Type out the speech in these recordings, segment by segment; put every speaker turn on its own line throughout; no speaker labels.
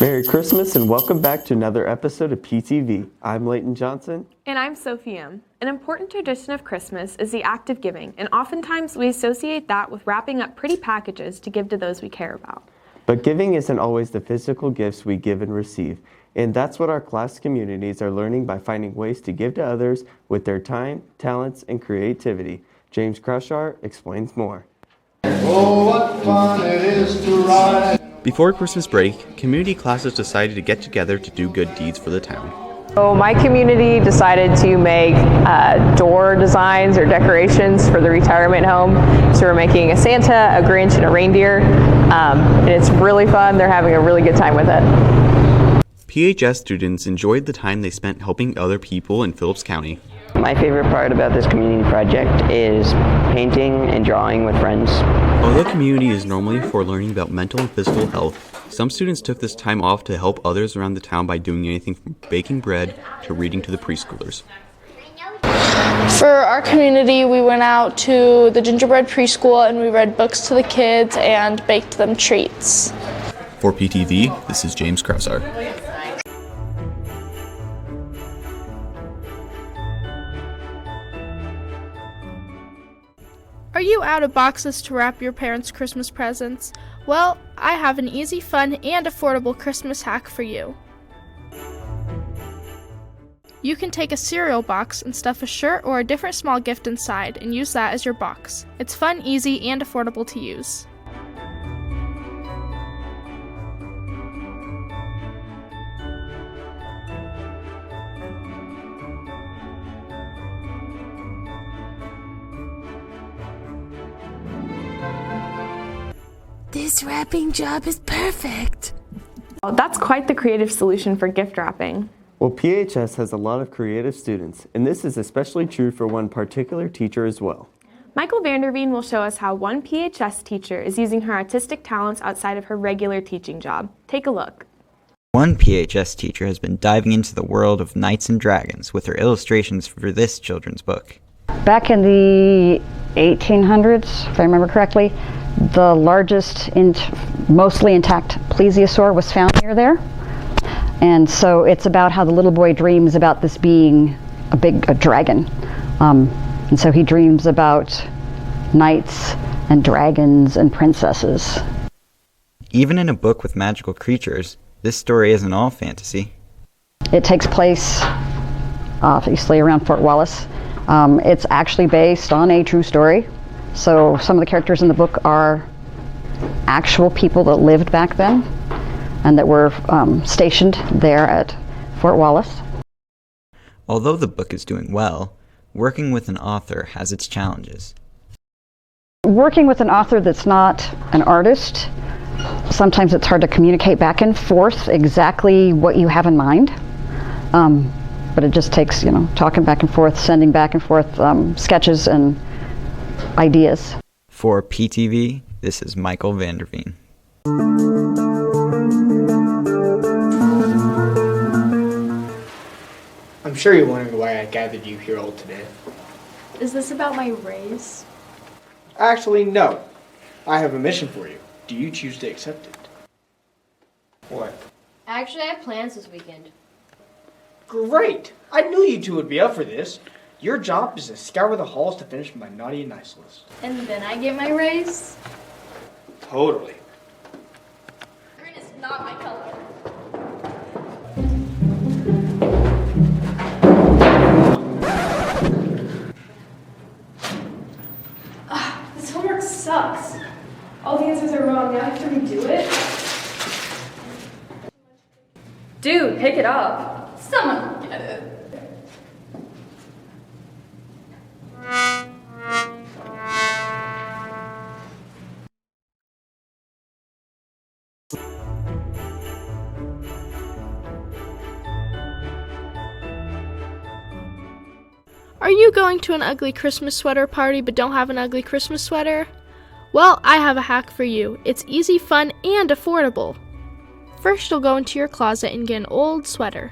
Merry Christmas and welcome back to another episode of PTV. I'm Leighton Johnson.
And I'm Sophie M. An important tradition of Christmas is the act of giving, and oftentimes we associate that with wrapping up pretty packages to give to those we care about.
But giving isn't always the physical gifts we give and receive, and that's what our class communities are learning by finding ways to give to others with their time, talents, and creativity. James Crushar explains more.
Oh, what fun it is to ride.
Before Christmas break, community classes decided to get together to do good deeds for the town.
So my community decided to make door designs or decorations for the retirement home. So we're making a Santa, a Grinch, and a reindeer. And it's really fun. They're having a really good time with it.
PHS students enjoyed the time they spent helping other people in Phillips County.
My favorite part about this community project is painting and drawing with friends.
Although community is normally for learning about mental and physical health, some students took this time off to help others around the town by doing anything from baking bread to reading to the preschoolers.
For our community, we went out to the gingerbread preschool and we read books to the kids and baked them treats.
For PTV, this is James Crushar.
Are you out of boxes to wrap your parents' Christmas presents? Well, I have an easy, fun, and affordable Christmas hack for you. You can take a cereal box and stuff a shirt or a different small gift inside and use that as your box. It's fun, easy, and affordable to use.
This wrapping job is perfect.
Well, that's quite the creative solution for gift wrapping.
Well, PHS has a lot of creative students, and this is especially true for one particular teacher as well.
Michael Vanderveen will show us how one PHS teacher is using her artistic talents outside of her regular teaching job. Take a look.
One PHS teacher has been diving into the world of knights and dragons with her illustrations for this children's book.
Back in the 1800s, if I remember correctly, the largest, mostly intact plesiosaur was found near there. And so it's about how the little boy dreams about this being a dragon. And so he dreams about knights and dragons and princesses.
Even in a book with magical creatures, this story isn't all fantasy.
It takes place, obviously, around Fort Wallace. It's actually based on a true story. So some of the characters in the book are actual people that lived back then and that were stationed there at Fort Wallace.
Although the book is doing well, working with an author has its challenges.
Working with an author that's not an artist, sometimes it's hard to communicate back and forth exactly what you have in mind. But it just takes, talking back and forth, sending back and forth sketches and ideas.
For PTV, this is Michael Vanderveen.
I'm sure you're wondering why I gathered you here all today.
Is this about my raise?
Actually, no. I have a mission for you. Do you choose to accept it? What?
Actually, I have plans this weekend.
Great! I knew you two would be up for this. Your job is to scour the halls to finish my naughty and nice list.
And then I get my raise?
Totally.
Green is not my color.
This homework sucks. All the answers are wrong. Now I have to redo it.
Dude, pick it up.
Someone will get it.
Are you going to an ugly Christmas sweater party but don't have an ugly Christmas sweater? Well, I have a hack for you. It's easy, fun, and affordable. First, you'll go into your closet and get an old sweater.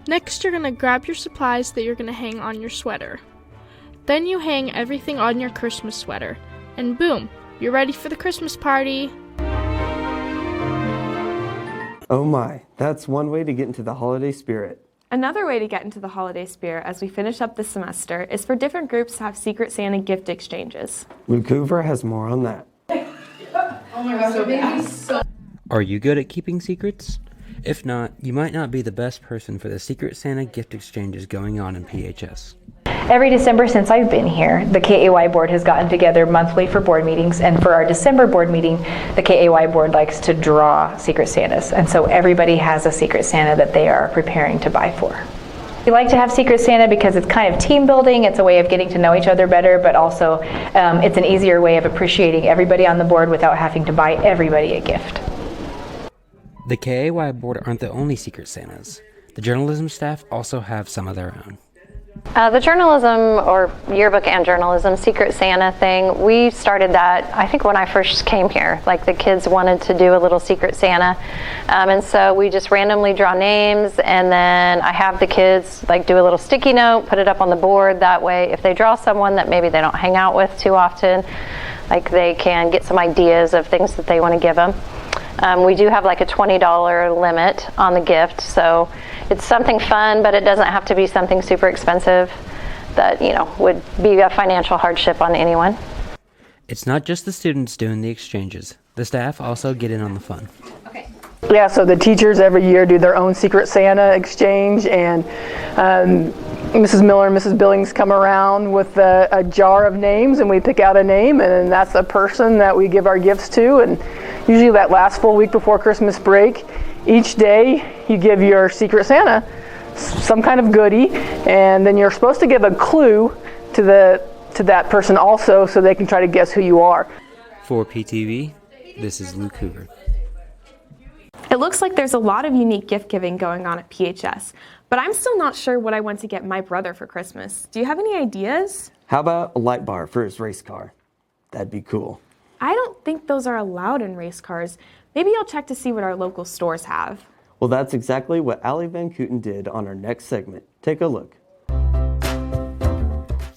Next, you're going to grab your supplies that you're going to hang on your sweater. Then you hang everything on your Christmas sweater, and boom, You're ready for the Christmas party.
Oh my, that's one way to get into the holiday spirit.
Another way to get into the holiday spirit as we finish up the semester is for different groups to have Secret Santa gift exchanges.
Luke Hoover has more on that.
Oh my gosh, so
Are you good at keeping secrets? If not, you might not be the best person for the Secret Santa gift exchanges going on in PHS.
Every December since I've been here, the KAY board has gotten together monthly for board meetings, and for our December board meeting, the KAY board likes to draw Secret Santas, and so everybody has a Secret Santa that they are preparing to buy for. We like to have Secret Santa because it's kind of team building, it's a way of getting to know each other better, but also it's an easier way of appreciating everybody on the board without having to buy everybody a gift.
The KAY board aren't the only Secret Santas. The journalism staff also have some of their own.
The journalism or yearbook and journalism Secret Santa thing, we started that I think when I first came here. Like the kids wanted to do a little Secret Santa, and so we just randomly draw names, and then I have the kids like do a little sticky note, put it up on the board. That way if they draw someone that maybe they don't hang out with too often, like they can get some ideas of things that they want to give them. We do have like a $20 limit on the gift, so it's something fun, but it doesn't have to be something super expensive that, would be a financial hardship on anyone.
It's not just the students doing the exchanges. The staff also get in on the fun.
Yeah, so the teachers every year do their own Secret Santa exchange, and Mrs. Miller and Mrs. Billings come around with a jar of names, and we pick out a name, and that's the person that we give our gifts to. And usually that last full week before Christmas break, each day you give your Secret Santa some kind of goodie, and then you're supposed to give a clue to that person also, so they can try to guess who you are.
For PTV, this is Luke Hoover.
It looks like there's a lot of unique gift giving going on at PHS, but I'm still not sure what I want to get my brother for Christmas. Do you have any ideas?
How about a light bar for his race car? That'd be cool.
I don't think those are allowed in race cars. Maybe I'll check to see what our local stores have.
Well, that's exactly what Allie Van Kooten did on our next segment. Take a look.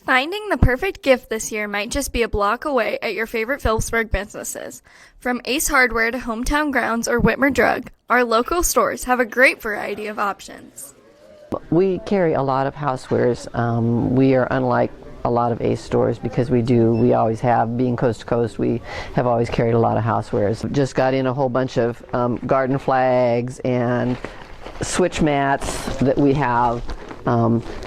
Finding the perfect gift this year might just be a block away at your favorite Phillipsburg businesses. From Ace Hardware to Hometown Grounds or Whitmer Drug, our local stores have a great variety of options.
We carry a lot of housewares. We are unlike a lot of Ace stores because we always have, being coast to coast, we have always carried a lot of housewares. Just got in a whole bunch of garden flags and switch mats that we have.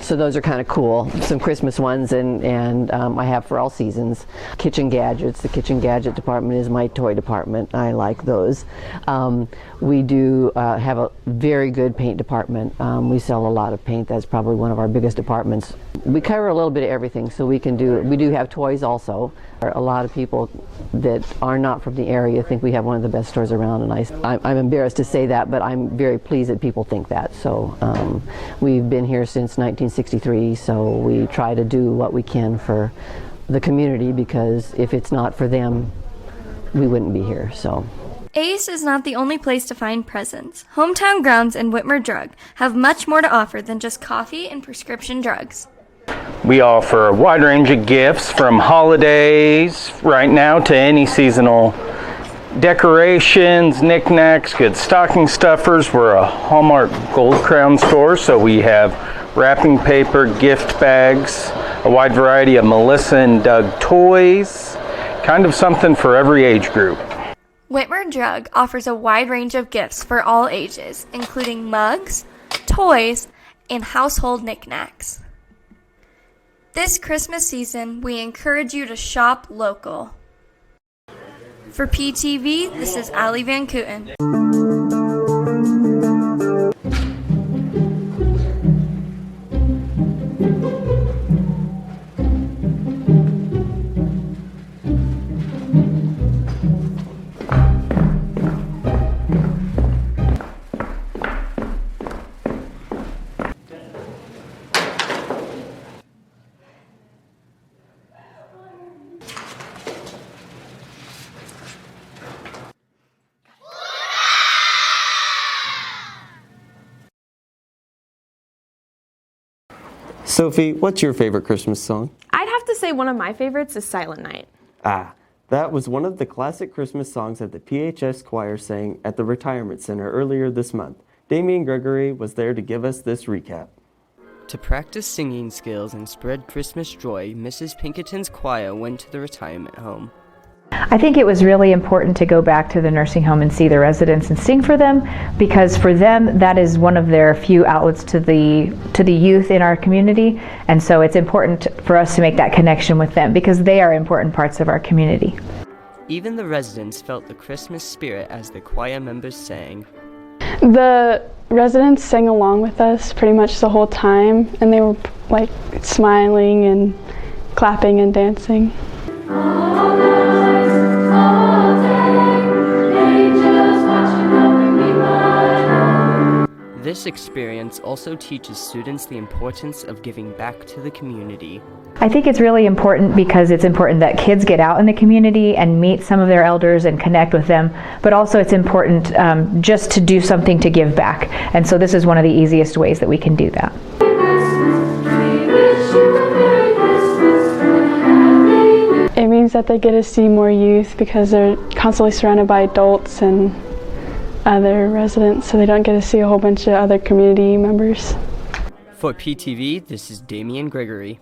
So those are kind of cool. Some Christmas ones, and I have for all seasons. Kitchen gadgets. The kitchen gadget department is my toy department. I like those. We do have a very good paint department. We sell a lot of paint. That's probably one of our biggest departments. We cover a little bit of everything, so we do have toys also. A lot of people that are not from the area think we have one of the best stores around, and I'm embarrassed to say that, but I'm very pleased that people think that. So we've been here since 1963, so we try to do what we can for the community, because if it's not for them, we wouldn't be here. So
Ace is not the only place to find presents. Hometown Grounds and Whitmer Drug have much more to offer than just coffee and prescription drugs.
We offer a wide range of gifts from holidays right now to any seasonal decorations, knickknacks, good stocking stuffers. We're a Hallmark Gold Crown store, so we have wrapping paper, gift bags, a wide variety of Melissa and Doug toys, kind of something for every age group.
Whitmer Drug offers a wide range of gifts for all ages, including mugs, toys, and household knickknacks. This Christmas season, we encourage you to shop local. For PTV, this is Allie Van Kooten.
Sophie, what's your favorite Christmas song?
I'd have to say one of my favorites is Silent Night.
Ah, That was one of the classic Christmas songs that the PHS choir sang at the Retirement Center earlier this month. Damian Gregory was there to give us this recap.
To practice singing skills and spread Christmas joy, Mrs. Pinkerton's choir went to the retirement home.
I think it was really important to go back to the nursing home and see the residents and sing for them, because for them that is one of their few outlets to the youth in our community, and so it's important for us to make that connection with them because they are important parts of our community.
Even the residents felt the Christmas spirit as the choir members sang.
The residents sang along with us pretty much the whole time, and they were like smiling and clapping and dancing.
This experience also teaches students the importance of giving back to the community.
I think it's really important because it's important that kids get out in the community and meet some of their elders and connect with them, but also it's important just to do something to give back. And so this is one of the easiest ways that we can do that.
It means that they get to see more youth because they're constantly surrounded by adults and other residents, so they don't get to see a whole bunch of other community members.
For PTV, this is Damian Gregory.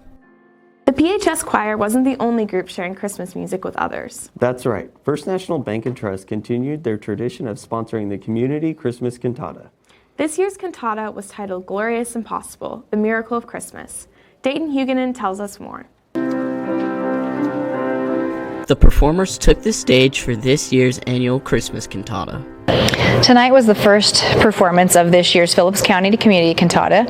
The PHS choir wasn't the only group sharing Christmas music with others.
That's right. First National Bank and Trust continued their tradition of sponsoring the community Christmas cantata.
This year's cantata was titled Glorious Impossible, The Miracle of Christmas. Dayton Huguenin tells us more.
The performers took the stage for this year's annual Christmas cantata.
Tonight was the first performance of this year's Phillips County Community Cantata.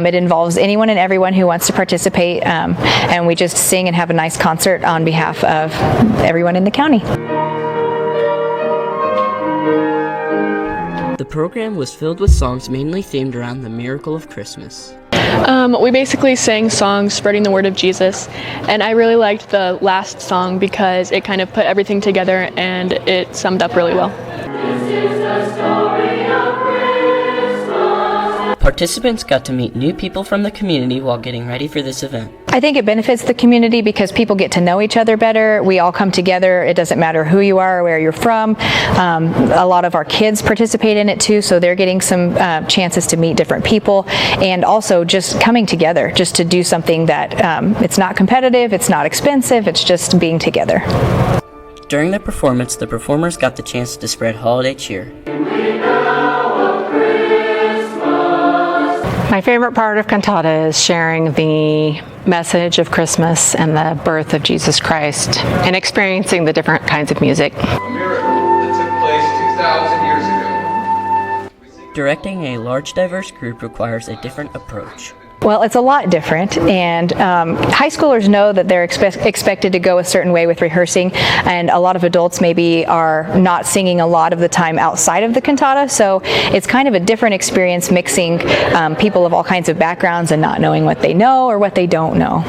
It involves anyone and everyone who wants to participate, and we just sing and have a nice concert on behalf of everyone in the county.
The program was filled with songs mainly themed around the miracle of Christmas.
We basically sang songs spreading the word of Jesus, and I really liked the last song because it kind of put everything together and it summed up really well.
Participants got to meet new people from the community while getting ready for this event.
I think it benefits the community because people get to know each other better. We all come together. It doesn't matter who you are or where you're from. A lot of our kids participate in it too, so they're getting some chances to meet different people, and also just coming together just to do something that it's not competitive, it's not expensive, it's just being together.
During the performance, the performers got the chance to spread holiday cheer.
My favorite part of cantata is sharing the message of Christmas and the birth of Jesus Christ and experiencing the different kinds of music.
A miracle that took place 2,000 years ago.
Directing a large, diverse group requires a different approach.
Well, it's a lot different, and high schoolers know that they're expected to go a certain way with rehearsing, and a lot of adults maybe are not singing a lot of the time outside of the cantata, so it's kind of a different experience mixing people of all kinds of backgrounds and not knowing what they know or what they don't know.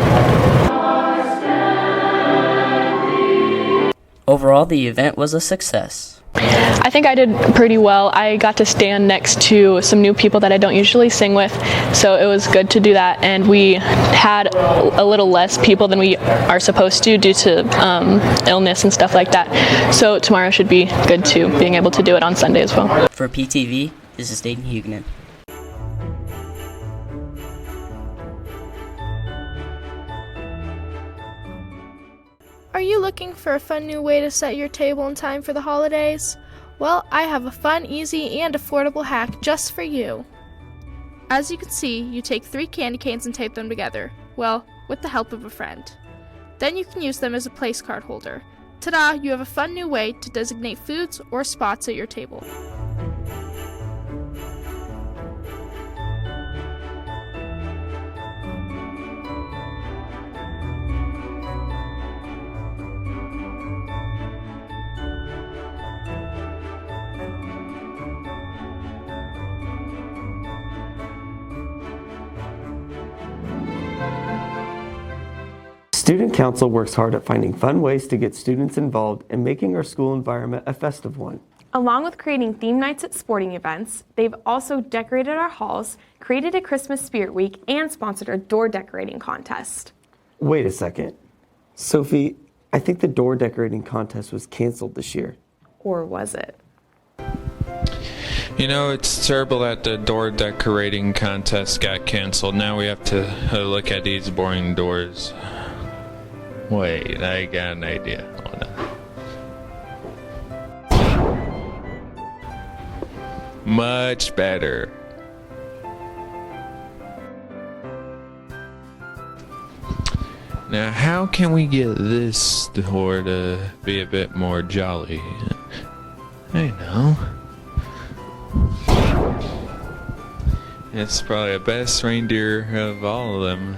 Overall, the event was a success.
I think I did pretty well. I got to stand next to some new people that I don't usually sing with, so it was good to do that, and we had a little less people than we are supposed to due to illness and stuff like that, so tomorrow should be good too, being able to do it on Sunday as well.
For PTV, this is Dayton Huguenin.
Are you looking for a fun new way to set your table in time for the holidays? Well, I have a fun, easy, and affordable hack just for you. As you can see, you take 3 candy canes and tape them together. Well, with the help of a friend. Then you can use them as a place card holder. Ta-da! You have a fun new way to designate foods or spots at your table.
Student Council works hard at finding fun ways to get students involved and making our school environment a festive one.
Along with creating theme nights at sporting events, they've also decorated our halls, created a Christmas Spirit Week, and sponsored a door decorating contest.
Wait a second. Sophie, I think the door decorating contest was canceled this year.
Or was it?
You know, it's terrible that the door decorating contest got canceled. Now we have to look at these boring doors. Wait, I got an idea. Hold on. Much better. Now, how can we get this door to be a bit more jolly? I know. It's probably the best reindeer of all of them.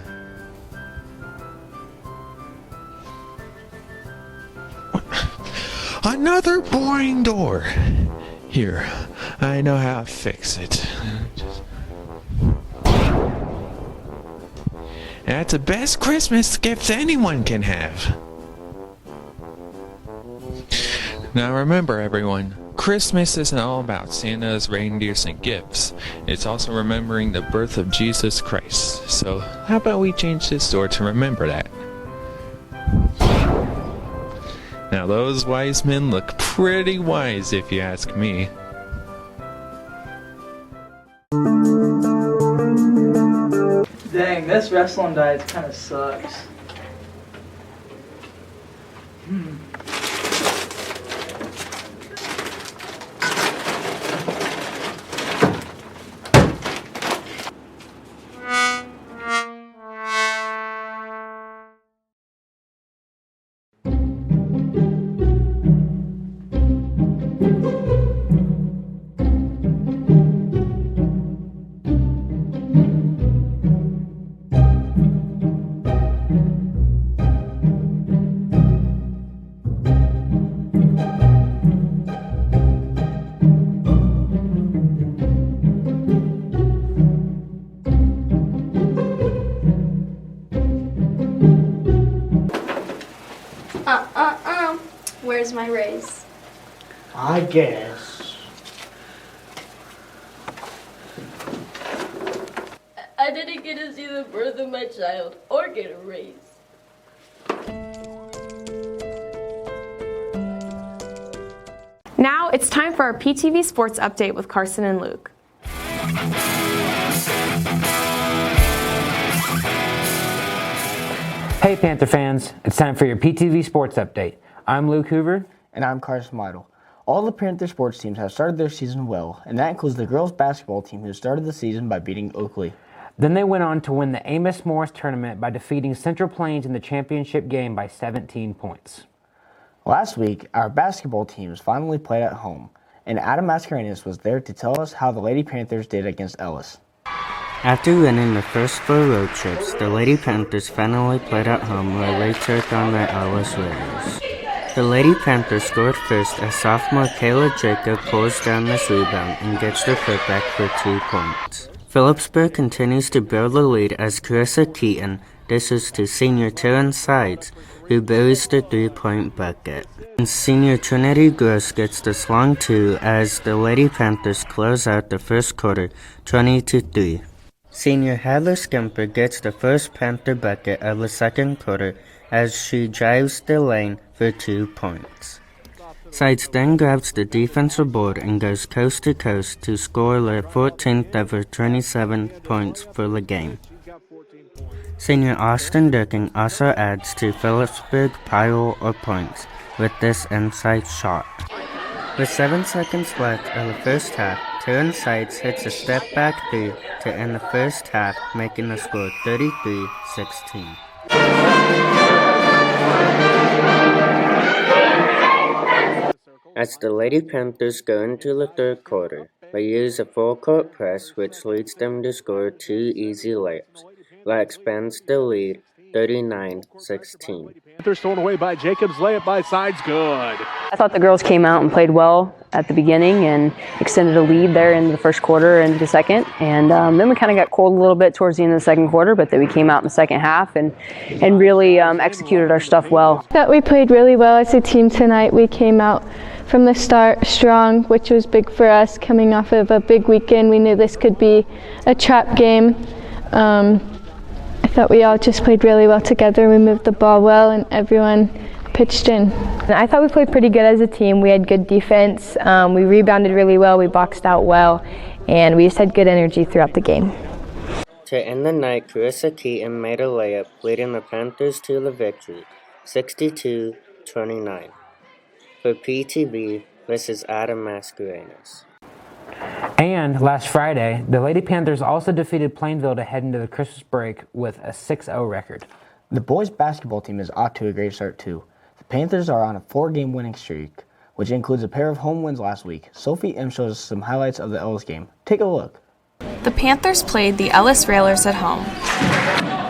Another boring door. Here, I know how to fix it. That's the best Christmas gift anyone can have. Now remember, everyone, Christmas isn't all about Santa's reindeers and gifts. It's also remembering the birth of Jesus Christ. So how about we change this door to remember that? Now those wise men look pretty wise if you ask me.
Dang, this wrestling diet kind of sucks.
Where's my raise?
I guess.
I didn't get to see the birth of my child or get a raise.
Now it's time for our PTV Sports Update with Carson and Luke.
Hey Panther fans, it's time for your PTV Sports Update. I'm Luke Hoover.
And I'm Carson Meidel. All the Panther sports teams have started their season well, and that includes the girls basketball team who started the season by beating Oakley.
Then they went on to win the Amos Morris tournament by defeating Central Plains in the championship game by 17 points.
Last week, our basketball teams finally played at home, and Adam Mascarenas was there to tell us how the Lady Panthers did against Ellis.
After winning the first 4 road trips, the Lady Panthers finally played at home where they took on the Ellis Raiders. The Lady Panthers scored first as sophomore Kayla Jacob pulls down this rebound and gets the putback for 2 points. Phillipsburg continues to build the lead as Carissa Keaton dishes to senior Taryn Sides, who buries the 3-point bucket. And senior Trinity Gross gets the long 2 as the Lady Panthers close out the first quarter 20-3. Senior Heather Skimper gets the first Panther bucket of the second quarter as she drives the lane for 2 points. Sides then grabs the defensive board and goes coast to coast to score their 14th ever 27 points for the game. Senior Austin Durkin also adds to Phillipsburg pile of points with this inside shot. With 7 seconds left of the first half, Taryn Sides hits a step-back 3 to end the first half, making the score 33-16. As the Lady Panthers go into the third quarter, they use a full-court press which leads them to score 2 easy layups. That expands the lead 39-16.
Panthers thrown away by Jacobs, layup by Sides, good.
I thought the girls came out and played well at the beginning and extended a lead there in the first quarter and the second. And then we kind of got cold a little bit towards the end of the second quarter, but then we came out in the second half and really executed our stuff well.
I thought we played really well as a team tonight. We came out from the start strong, which was big for us coming off of a big weekend. We knew this could be a trap game. I thought we all just played really well together. We moved the ball well and everyone pitched in.
I thought we played pretty good as a team. We had good defense. We rebounded really well. We boxed out well. And we just had good energy throughout the game.
To end the night, Carissa Keaton made a layup, leading the Panthers to the victory, 62-29. For PTV, this is Adam Mascarenas.
And last Friday, the Lady Panthers also defeated Plainville to head into the Christmas break with a 6-0 record.
The boys basketball team is off to a great start too. The Panthers are on a 4-game winning streak, which includes a pair of home wins last week. Sophie M shows us some highlights of the Ellis game. Take a look.
The Panthers played the Ellis Railers at home.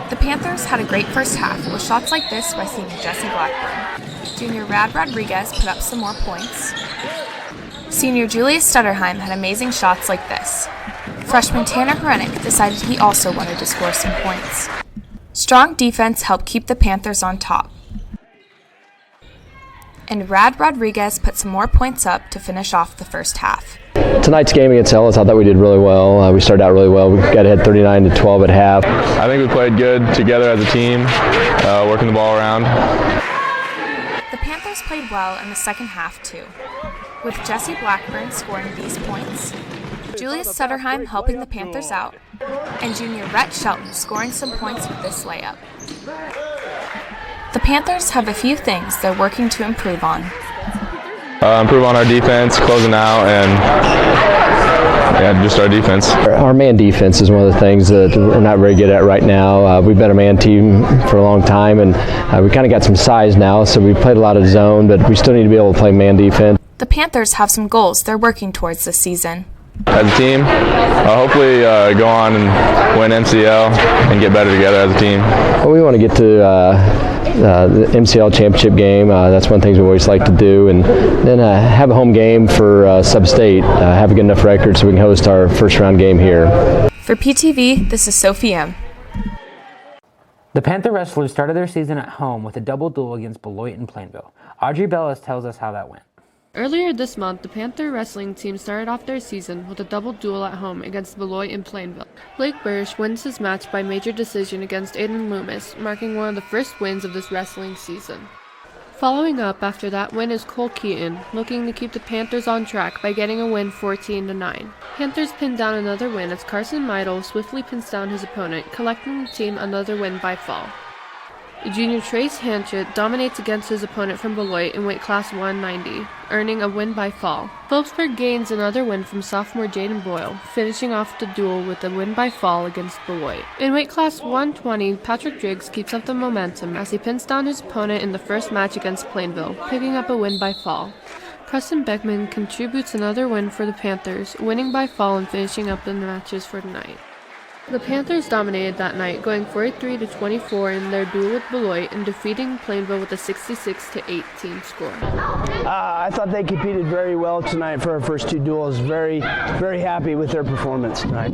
The Panthers had a great first half with shots like this by senior Jessie Blackburn. Junior Rad Rodriguez put up some more points. Senior Julius Stutterheim had amazing shots like this. Freshman Tanner Hrenek decided he also wanted to score some points. Strong defense helped keep the Panthers on top. And Rad Rodriguez put some more points up to finish off the first half.
Tonight's game against Ellis, I thought we did really well. We started out really well. We got ahead 39-12 at half.
I think we played good together as a team, working the ball around.
The Panthers played well in the second half too, with Jessie Blackburn scoring these points, Julius Sutterheim helping the Panthers out, and junior Rhett Shelton scoring some points with this layup. The Panthers have a few things they're working to improve on.
Improve on our defense, closing out, and just our defense.
Our man defense is one of the things that we're not very good at right now. We've been a man team for a long time, and we kind of got some size now, so we played a lot of zone, but we still need to be able to play man defense.
The Panthers have some goals they're working towards this season.
As a team, hopefully go on and win MCL and get better together as a team.
Well, we want to get to the MCL championship game. That's one of the things we always like to do, and then have a home game for sub-state, have a good enough record so we can host our first round game here.
For PTV, this is Sophie M.
The Panther wrestlers started their season at home with a double duel against Beloit and Plainville. Audrey Bellis tells us how that went.
Earlier this month, the Panther wrestling team started off their season with a double duel at home against Beloit and Plainville. Blake Burrish wins his match by major decision against Aiden Loomis, marking one of the first wins of this wrestling season. Following up after that win is Cole Keaton, looking to keep the Panthers on track by getting a win 14-9. Panthers pinned down another win as Carson Meidel swiftly pins down his opponent, collecting the team another win by fall. Junior Trace Hanchett dominates against his opponent from Beloit in weight class 190, earning a win by fall. Phillipsburg gains another win from sophomore Jaden Boyle, finishing off the duel with a win by fall against Beloit. In weight class 120, Patrick Driggs keeps up the momentum as he pins down his opponent in the first match against Plainville, picking up a win by fall. Preston Beckman contributes another win for the Panthers, winning by fall and finishing up the matches for tonight. The Panthers dominated that night, going 43-24 in their duel with Beloit and defeating Plainville with a 66-18 score.
I thought they competed very well tonight for our first two duels. Very happy with their performance tonight.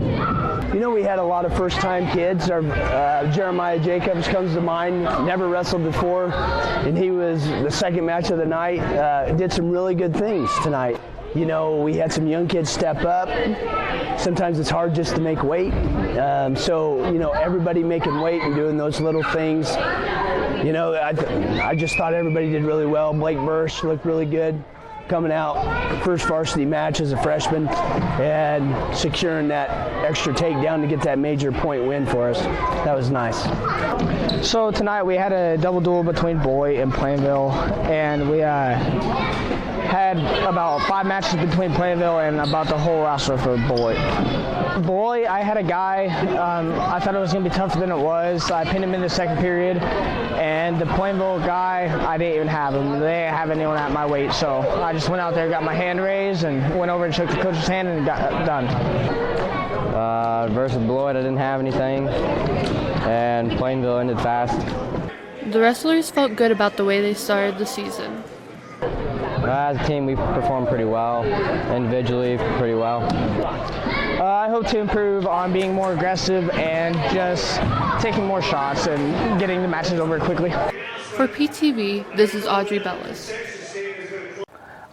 You know, we had a lot of first-time kids. Jeremiah Jacobs comes to mind, never wrestled before, and he was the second match of the night. Did some really good things tonight. You know, we had some young kids step up. Sometimes it's hard just to make weight. So, you know, everybody making weight and doing those little things. You know, I just thought everybody did really well. Blake Bursch looked really good coming out first varsity match as a freshman and securing that extra takedown to get that major point win for us. That was nice.
So tonight we had a double duel between Beloit and Plainville, and we had about 5 matches between Plainville and about the whole roster for Beloit. Beloit, I had a guy, I thought it was going to be tougher than it was. I pinned him in the second period, and the Plainville guy, I didn't even have him. They didn't have anyone at my weight, so I just went out there, got my hand raised, and went over and shook the coach's hand and got done.
Versus Beloit, I didn't have anything, and Plainville ended fast.
The wrestlers felt good about the way they started the season.
As a team, we performed pretty well. Individually, pretty well.
I hope to improve on being more aggressive and just taking more shots and getting the matches over quickly.
For PTV, this is Audrey Bellis.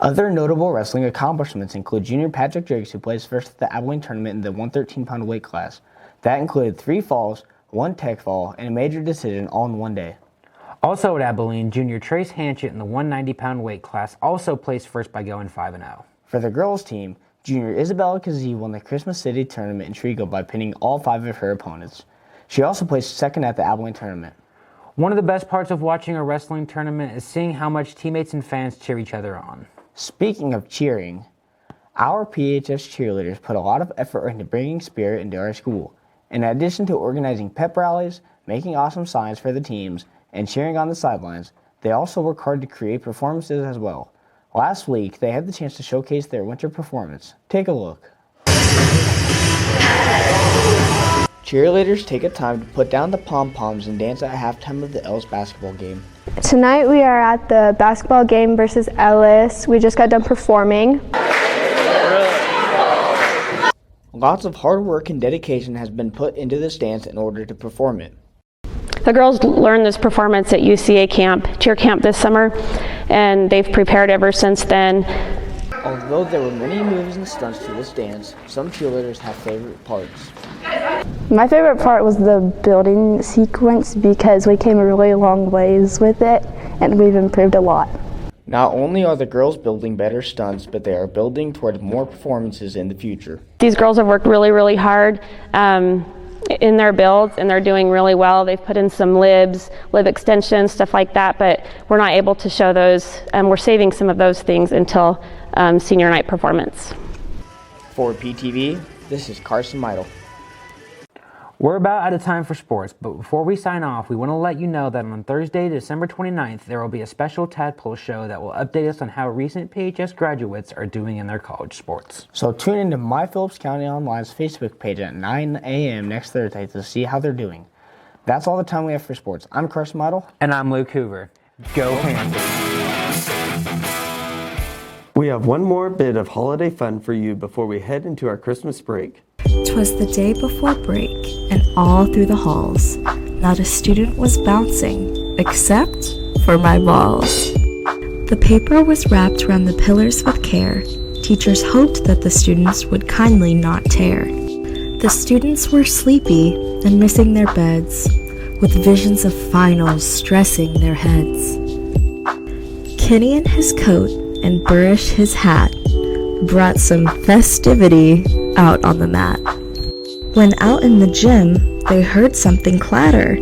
Other notable wrestling accomplishments include junior Patrick Driggs, who plays first at the Abilene tournament in the 113-pound weight class. That included 3 falls, 1 tech fall, and a major decision all in one day.
Also at Abilene, junior Trace Hanchett in the 190-pound weight class also placed first by going 5-0.
For the girls team, junior Isabella Kazee won the Christmas City tournament in Trigo by pinning all 5 of her opponents. She also placed second at the Abilene tournament.
One of the best parts of watching a wrestling tournament is seeing how much teammates and fans cheer each other on.
Speaking of cheering, our PHS cheerleaders put a lot of effort into bringing spirit into our school. In addition to organizing pep rallies, making awesome signs for the teams, and cheering on the sidelines, they also work hard to create performances as well. Last week, they had the chance to showcase their winter performance. Take a look. Cheerleaders take a time to put down the pom-poms and dance at halftime of the Ellis basketball game.
Tonight we are at the basketball game versus Ellis. We just got done performing.
Lots of hard work and dedication has been put into this dance in order to perform it.
The girls learned this performance at UCA camp, cheer camp this summer, and they've prepared ever since then.
Although there were many moves and stunts to this dance, some cheerleaders have favorite parts.
My favorite part was the building sequence because we came a really long ways with it and we've improved a lot.
Not only are the girls building better stunts, but they are building toward more performances in the future.
These girls have worked really, really hard in their builds, and they're doing really well. They've put in some lib extensions, stuff like that, but we're not able to show those. We're saving some of those things until senior night performance.
For PTV, this is Carson Meidel.
We're about out of time for sports, but before we sign off, we want to let you know that on Thursday, December 29th, there will be a special Tadpole show that will update us on how recent PHS graduates are doing in their college sports.
So tune into My Phillips County Online's Facebook page at 9 a.m. next Thursday to see how they're doing. That's all the time we have for sports. I'm Carson Meidel.
And I'm Luke Hoover. Go Panthers!
We have one more bit of holiday fun for you before we head into our Christmas break.
'Twas the day before break, and all through the halls, not a student was bouncing, except for my balls. The paper was wrapped round the pillars with care. Teachers hoped that the students would kindly not tear. The students were sleepy and missing their beds, with visions of finals stressing their heads. Kenny in his coat and Burrish his hat brought some festivity out on the mat. When out in the gym, they heard something clatter.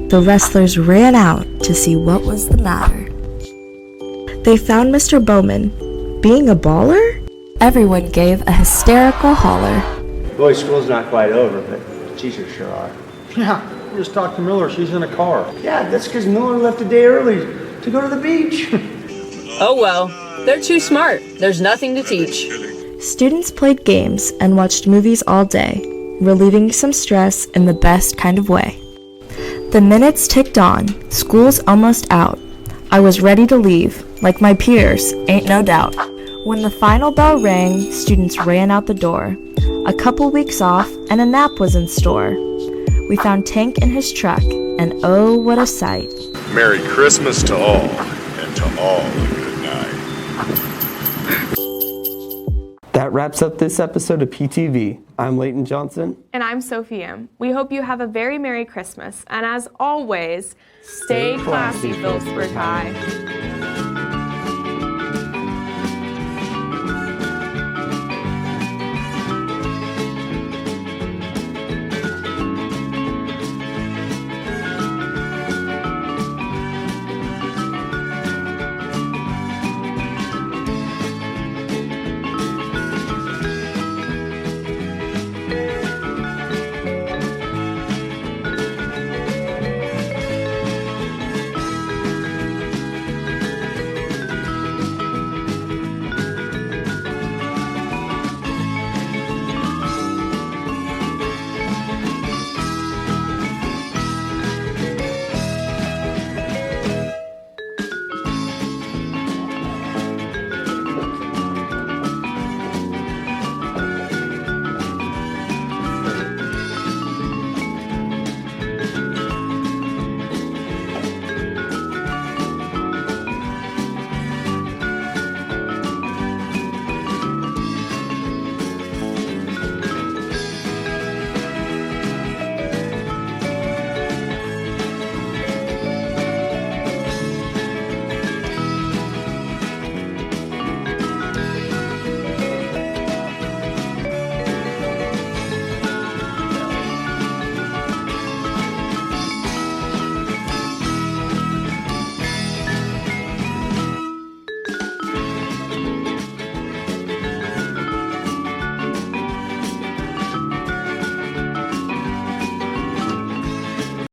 The wrestlers ran out to see what was the matter. They found Mr. Bowman being a baller. Everyone gave a hysterical holler.
Boy, school's not quite over, but the teachers sure are.
Yeah, we just talked to Miller. She's in a car.
Yeah, that's because Miller left a day early to go to the beach.
Oh well, they're too smart. There's nothing to teach.
Students played games and watched movies all day, relieving some stress in the best kind of way. The minutes ticked on, school's almost out. I was ready to leave, like my peers, ain't no doubt. When the final bell rang, students ran out the door. A couple weeks off, and a nap was in store. We found Tank in his truck, and oh, what a sight.
Merry Christmas to all, and to all a good night.
That wraps up this episode of PTV. I'm Leighton Johnson.
And I'm Sophie M. We hope you have a very Merry Christmas. And as always, stay classy, Phillipsburg High.